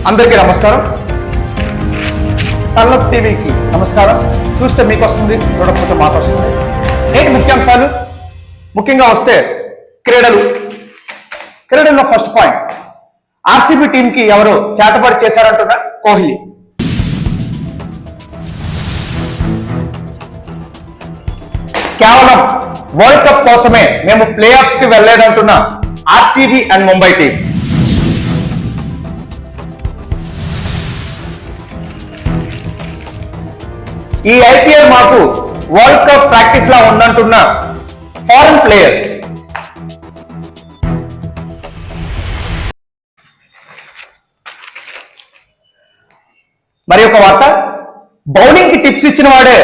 అందరికీ నమస్కారం. తలనొప్పి టీవీకి నమస్కారం. చూస్తే మీకు వస్తుంది, చూడకపోతే మాకు వస్తుంది. నేటి ముఖ్యాంశాలు ముఖ్యంగా వస్తే క్రీడల్లో ఫస్ట్ పాయింట్, ఆర్సీబీ టీంకి ఎవరు చేతబడి చేశారంటున్నా కోహ్లీ. కేవలం వరల్డ్ కప్ కోసమే మేము ప్లే ఆఫ్స్ కి వెళ్లేదంటున్న ఆర్సీబీ అండ్ ముంబై టీం. ఈ ఐపీఎల్ మాకు world cup practice law ఉందంటున్న foreign players. మరి ఒక వార్త, బౌలింగ్ కి టిప్స్ ఇచ్చిన వాడే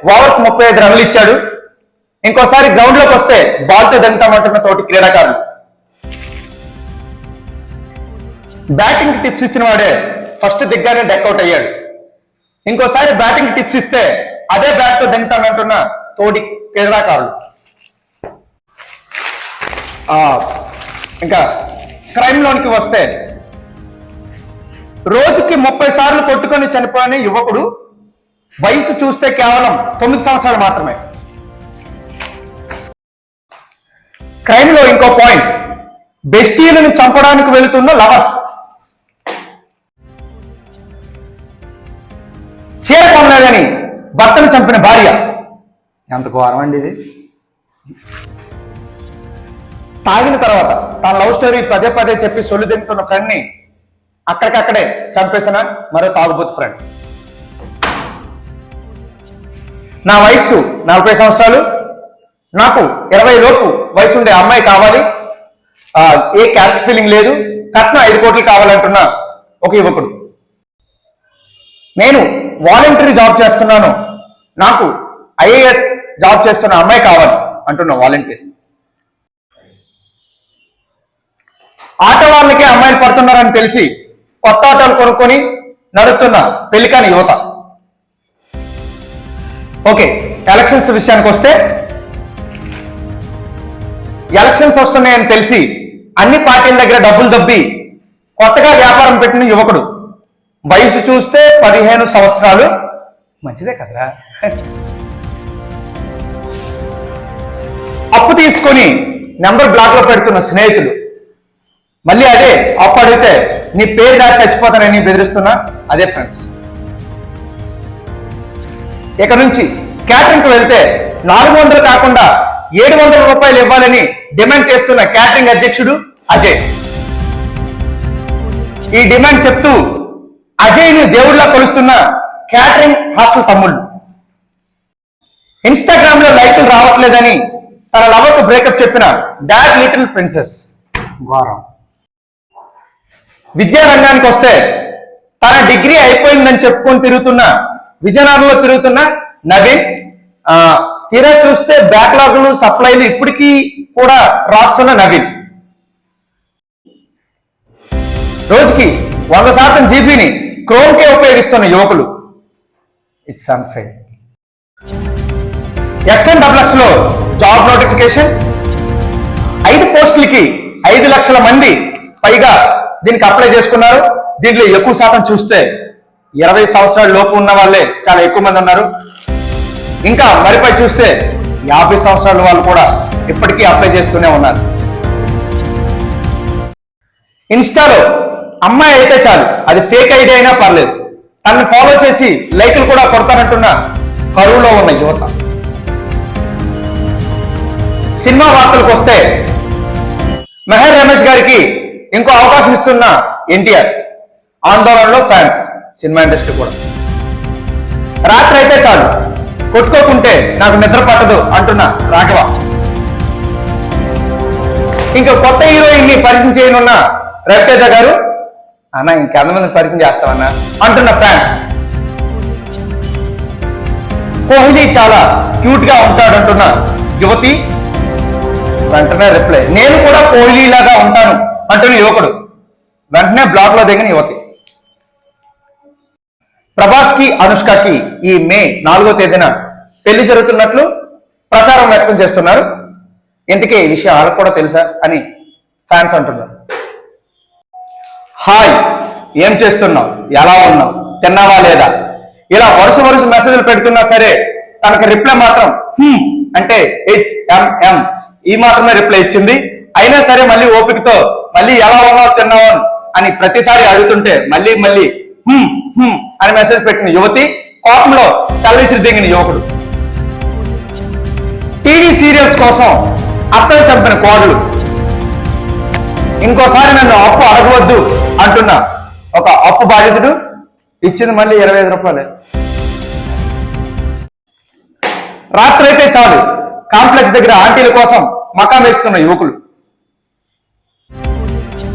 ఓవర్కి 35 రన్లు ఇచ్చాడు. ఇంకోసారి గ్రౌండ్ లోకి వస్తే బాల్ తో దంతామంటున్న తోటి క్రీడాకారులు. బ్యాటింగ్ టిప్స్ ఇచ్చిన వాడే ఫస్ట్ దిగ్గానే డెక్అవుట్ అయ్యాడు. ఇంకోసారి బ్యాటింగ్ టిప్స్ ఇస్తే అదే బ్యాట్ తో దంతామంటున్న తోటి క్రీడాకారులు. ఇంకా క్రైమ్ లోనికి వస్తే, రోజుకి 30 సార్లు కొట్టుకొని చనిపోయిన యువకుడు, వయసు చూస్తే కేవలం 9 సంవత్సరాలు మాత్రమే. క్రైమ్ లో ఇంకో పాయింట్, బెస్టీలను చంపడానికి వెళుతున్న లవర్స్. చీర కొనలేదని భర్తను చంపిన భార్య. ఎంత ఘోరం అండి ఇది. తాగిన తర్వాత తన లవ్ స్టోరీ పదే పదే చెప్పి సొల్లు దింపుతున్న ఫ్రెండ్ ని అక్కడికక్కడే చంపేసిన మరో తాగుబోతు ఫ్రెండ్. నా వయస్సు 40 సంవత్సరాలు, నాకు 20 లోపు వయసు ఉండే అమ్మాయి కావాలి, ఏ క్యాస్ట్ ఫీలింగ్ లేదు, కట్నం 5 కోట్లు కావాలంటున్న ఒక యువకుడు. నేను వాలంటరీ జాబ్ చేస్తున్నాను, నాకు ఐఏఎస్ జాబ్ చేస్తున్న అమ్మాయి కావాలి అంటున్న వాలంటీర్. ఆటో వాళ్ళకే అమ్మాయిలు పడుతున్నారని తెలిసి కొత్త ఆటోలు కొనుక్కొని నడుస్తున్న పెళ్లికాని యువత. ఓకే, ఎలక్షన్స్ విషయానికి వస్తే, ఎలక్షన్స్ వస్తున్నాయని తెలిసి అన్ని పార్టీల దగ్గర డబ్బులు దబ్బి కొత్తగా వ్యాపారం పెట్టిన యువకుడు. వయసు చూస్తే 15 సంవత్సరాలు. మంచిదే కదరా. అప్పు తీసుకొని నెంబర్ బ్లాక్ లో పెడుతున్న స్నేహితులు. మళ్ళీ అదే అప్పు అడిగితే నీ పేరు రాసి చచ్చిపోతానని బెదిరిస్తున్నా అదే ఫ్రెండ్స్. ఇక నుంచి క్యాటరింగ్ కు వెళ్తే 400 కాకుండా 700 రూపాయలు ఇవ్వాలని డిమాండ్ చేస్తున్న క్యాటరింగ్ అధ్యక్షుడు అజయ్. ఈ డిమాండ్ చెప్తూ అజయ్ ని దేవుళ్లా కొలుస్తున్న క్యాటరింగ్ హాస్టల్ తమ్ముళ్ళు. ఇన్స్టాగ్రామ్ లో లైకులు రావట్లేదని తన లవర్ కు బ్రేకప్ చెప్పిన డాడ్ లిటిల్ ప్రిన్సెస్. ఘోరం. విద్యారంగానికి వస్తే, తన డిగ్రీ అయిపోయిందని చెప్పుకొని తిరుగుతున్న, విజయనగరంలో తిరుగుతున్న నవీన్, తీరా చూస్తే బ్యాక్లాగ్లు సప్లైలు ఇప్పటికీ కూడా రాస్తున్న నవీన్. రోజుకి 100% జీబీని క్రోమ్కే ఉపయోగిస్తున్న యువకులు. It's unfair. ఎక్స్ఎన్డబ్ల్యూఎస్ లో జాబ్ నోటిఫికేషన్, 5 పోస్టులకి 5 లక్షల మంది పైగా దీనికి అప్లై చేసుకున్నారు. దీంట్లో ఎక్కువ శాతం చూస్తే 20 సంవత్సరాల లోపు ఉన్న వాళ్ళే చాలా ఎక్కువ మంది ఉన్నారు. ఇంకా మరిపై చూస్తే 50 సంవత్సరాల వాళ్ళు కూడా ఇప్పటికీ అప్లై చేస్తూనే ఉన్నారు. ఇన్స్టాలో అమ్మాయి అయితే చాలు, అది ఫేక్ ఐడి అయినా పర్లేదు, తనని ఫాలో చేసి లైకులు కూడా కొడతానంటున్న కరువులో ఉన్న యువత. సినిమా వార్తలకు వస్తే, మెహర్ రమేష్ గారికి ఇంకో అవకాశం ఇస్తున్న ఎన్టీఆర్. ఆందోళనలో ఫ్యాన్స్, సినిమా ఇండస్ట్రీ కూడా. రాత్రి అయితే చాలు, కొట్టుకోకుంటే నాకు నిద్ర పట్టదు అంటున్న రాఘవ. ఇంకా కొత్త హీరోయిన్ ని పరిచయం చేయనున్న రవితేజ గారు. అన్న ఇంకెంతమంది పరిచయం చేస్తామన్నా అంటున్న ఫ్యాన్స్. కోహ్లీ చాలా క్యూట్ గా ఉంటాడంటున్న యువతి. వెంటనే రిప్లై, నేను కూడా కోహ్లీ లాగా ఉంటాను అంటున్న యువకుడు. వెంటనే బ్లాక్ లో దిగిన యువతి. ప్రభాస్ కి అనుష్కకి ఈ మే 4వ తేదీన పెళ్లి జరుగుతున్నట్లు ప్రచారం వ్యక్తం చేస్తున్నారు. ఇంతకీ ఈ విషయం వాళ్ళకు కూడా తెలుసా అని ఫ్యాన్స్ అంటున్నారు. హాయ్, ఏం చేస్తున్నావు, ఎలా ఉన్నావు, తిన్నావా లేదా, ఇలా వరుస వరుస మెసేజ్లు పెడుతున్నా సరే తనకు రిప్లై మాత్రం అంటే HMM ఈ మాత్రమే రిప్లై ఇచ్చింది. అయినా సరే మళ్ళీ ఓపికతో మళ్ళీ ఎలా ఉన్నావు తిన్నావు అని ప్రతిసారి అడుగుతుంటే మళ్ళీ మళ్ళీ అని మెసేజ్ పెట్టిన యువతి, కోపంలో సెలవిసిరి దిగిన యువకుడు. టీవీ సీరియల్స్ కోసం అత్తలు చంపిన కోడలు, ఇంకోసారి నన్ను అప్పు అడగవద్దు అంటున్న ఒక అప్పు బాధితుడు, ఇచ్చింది మళ్ళీ 25 రూపాయలే. రాత్రి అయితే చాలు కాంప్లెక్స్ దగ్గర ఆంటీల కోసం మకాం వేస్తున్న యువకులు.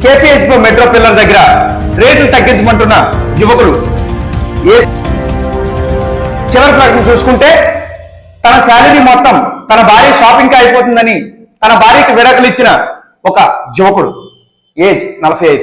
KPHB మెట్రో పిల్లర్ దగ్గర రేట్లు తగ్గించమంటున్న యువకులు. చివరి ప్రకటన చూసుకుంటే తన శాలరీ మొత్తం తన భార్య షాపింగ్ కి అయిపోతుందని తన భార్యకి విడాకులు ఇచ్చిన ఒక యువకుడు, ఏజ్ 45.